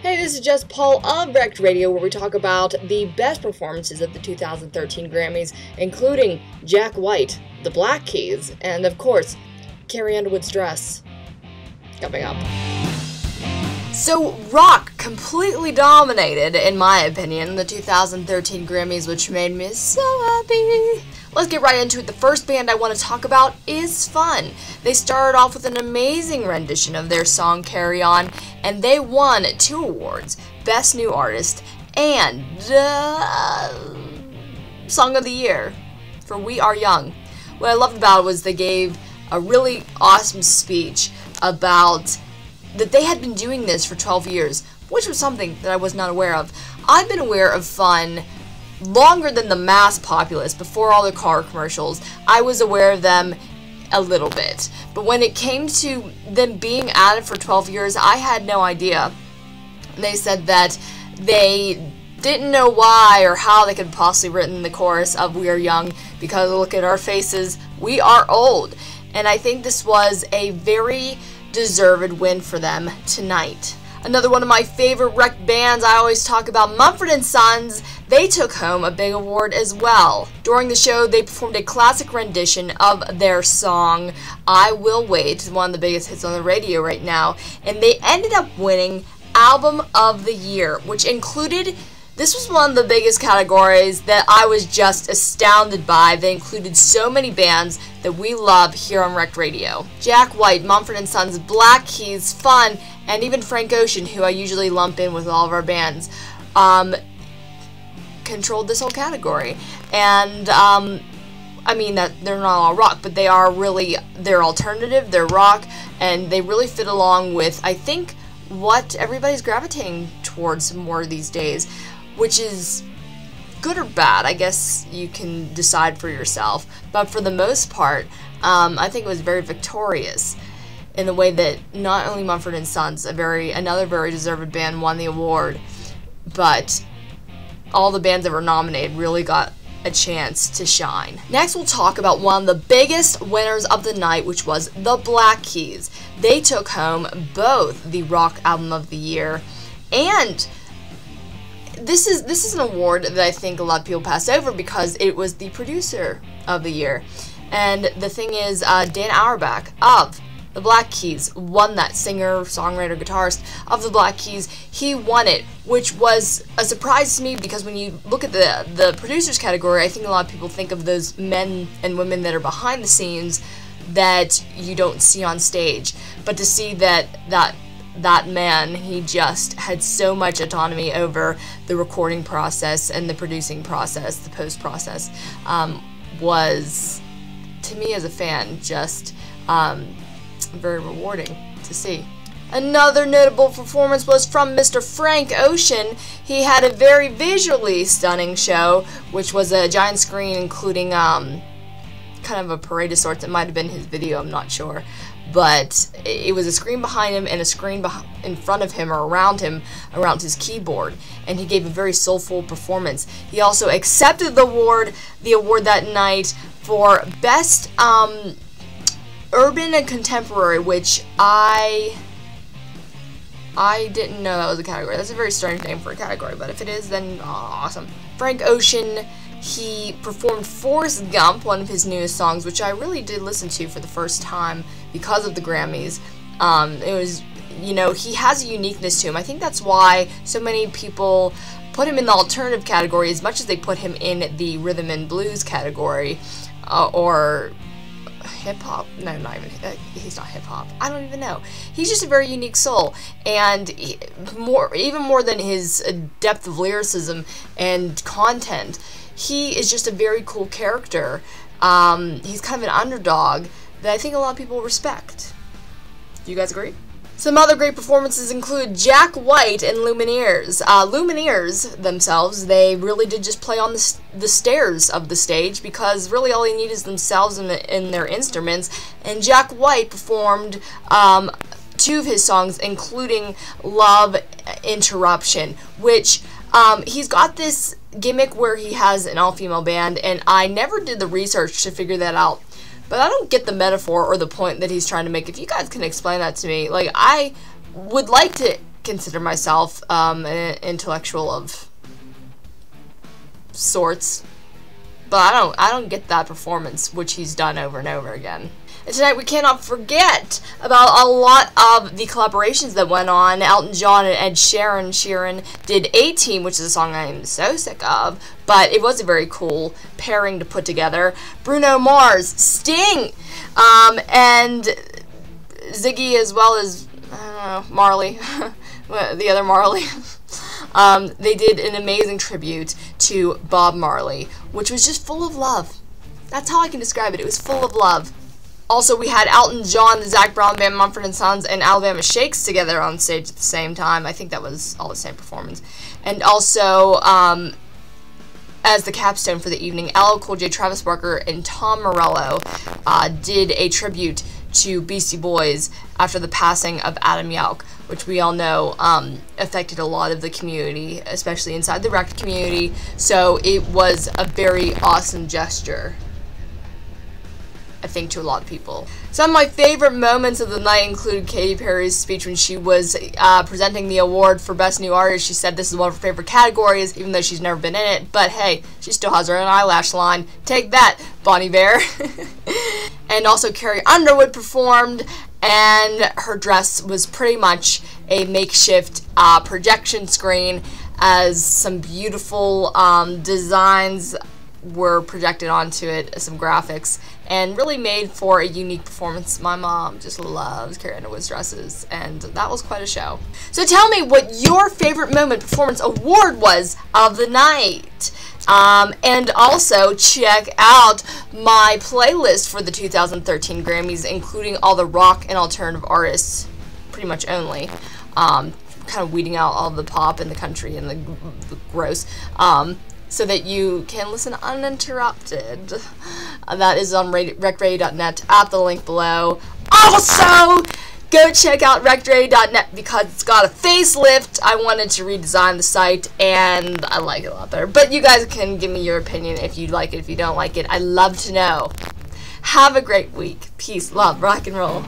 Hey, this is just Paul of Wrecked Radio, where we talk about the best performances of the 2013 Grammys, including Jack White, the Black Keys, and of course, Carrie Underwood's Dress. Coming up. So, rock completely dominated, in my opinion, the 2013 Grammys, which made me so happy. Let's get right into it. The first band I want to talk about is Fun. They started off with an amazing rendition of their song Carry On, and they won 2 awards, Best New Artist and Song of the Year for We Are Young. What I loved about it was they gave a really awesome speech about that they had been doing this for 12 years, which was something that I was not aware of. I've been aware of Fun longer than the mass populace. Before all the car commercials, I was aware of them a little bit. But when it came to them being at it for 12 years, I had no idea. They said that they didn't know why or how they could have possibly written the chorus of We Are Young, because look at our faces, we are old. And I think this was a very deserved win for them tonight. Another one of my favorite rec bands I always talk about, Mumford & Sons, they took home a big award as well. During the show, they performed a classic rendition of their song, I Will Wait, one of the biggest hits on the radio right now, and they ended up winning Album of the Year, which included, this was one of the biggest categories that I was just astounded by. They included so many bands that we love here on Wrecked Radio. Jack White, Mumford & Sons, Black Keys, Fun, and even Frank Ocean, who I usually lump in with all of our bands, controlled this whole category. And, I mean, that they're not all rock, but they are really, they're alternative, they're rock, and they really fit along with, I think, what everybody's gravitating towards more these days, which is good or bad. I guess you can decide for yourself. But for the most part, I think it was very victorious in the way that not only Mumford & Sons, another very deserved band, won the award, but all the bands that were nominated really got a chance to shine. Next, we'll talk about one of the biggest winners of the night, which was the Black Keys. They took home both the Rock Album of the Year, and this is an award that I think a lot of people pass over because it was the Producer of the Year. And the thing is, Dan Auerbach of the Black Keys won that, singer, songwriter, guitarist of the Black Keys. He won it, which was a surprise to me because when you look at the producers category, I think a lot of people think of those men and women that are behind the scenes that you don't see on stage. But to see that man, he just had so much autonomy over the recording process and the producing process, the post process, was, to me as a fan, just very rewarding to see. Another notable performance was from Mr. Frank Ocean. He had a very visually stunning show, which was a giant screen including kind of a parade of sorts. It might have been his video, I'm not sure. But it was a screen behind him and a screen in front of him or around him, around his keyboard. And he gave a very soulful performance. He also accepted the award that night for Best Urban and Contemporary, which I didn't know that was a category. That's a very strange name for a category, but if it is, then awesome. Frank Ocean, he performed Forrest Gump, one of his newest songs, which I really did listen to for the first time because of the Grammys. It was, you know, he has a uniqueness to him. I think that's why so many people put him in the alternative category as much as they put him in the rhythm and blues category, or hip-hop. No, not even, he's not hip-hop. I don't even know. He's just a very unique soul, and even more than his depth of lyricism and content, he is just a very cool character. He's kind of an underdog that I think a lot of people respect. Do you guys agree? Some other great performances include Jack White and Lumineers. Lumineers themselves, they really did just play on the stairs of the stage because really all they need is themselves and their instruments. And Jack White performed 2 of his songs, including Love Interruption, which he's got this gimmick where he has an all-female band, and I never did the research to figure that out. But I don't get the metaphor or the point that he's trying to make. If you guys can explain that to me, like, I would like to consider myself an intellectual of sorts, but I don't get that performance, which he's done over and over again. And tonight we cannot forget about a lot of the collaborations that went on. Elton John and Ed Sheeran did 18, which is a song I am so sick of, but it was a very cool pairing to put together. Bruno Mars, Sting, and Ziggy, as well as, I don't know, Marley, the other Marley. They did an amazing tribute to Bob Marley, which was just full of love. That's how I can describe it. It was full of love. Also, we had Elton John, the Zac Brown Band, Mumford & Sons, and Alabama Shakes together on stage at the same time. I think that was all the same performance. And also, as the capstone for the evening, LL Cool J, Travis Barker, and Tom Morello did a tribute to Beastie Boys after the passing of Adam Yauch, which we all know affected a lot of the community, especially inside the rec community. So it was a very awesome gesture, I think, to a lot of people. Some of my favorite moments of the night included Katy Perry's speech when she was presenting the award for Best New Artist. She said this is one of her favorite categories, even though she's never been in it. But hey, she still has her own eyelash line. Take that, Bonnie Bear. And also Carrie Underwood performed, and her dress was pretty much a makeshift projection screen, as some beautiful designs were projected onto it, some graphics, and really made for a unique performance. My mom just loves Carrie Underwood's dresses, and that was quite a show. So tell me what your favorite moment, performance, award was of the night. And also check out my playlist for the 2013 Grammys, including all the rock and alternative artists, pretty much only. Kind of weeding out all the pop and the country and the gross. So that you can listen uninterrupted. That is on recradio.net at the link below. Also, go check out recradio.net because it's got a facelift. I wanted to redesign the site, and I like it a lot better. But you guys can give me your opinion if you like it, if you don't like it. I'd love to know. Have a great week. Peace, love, rock and roll.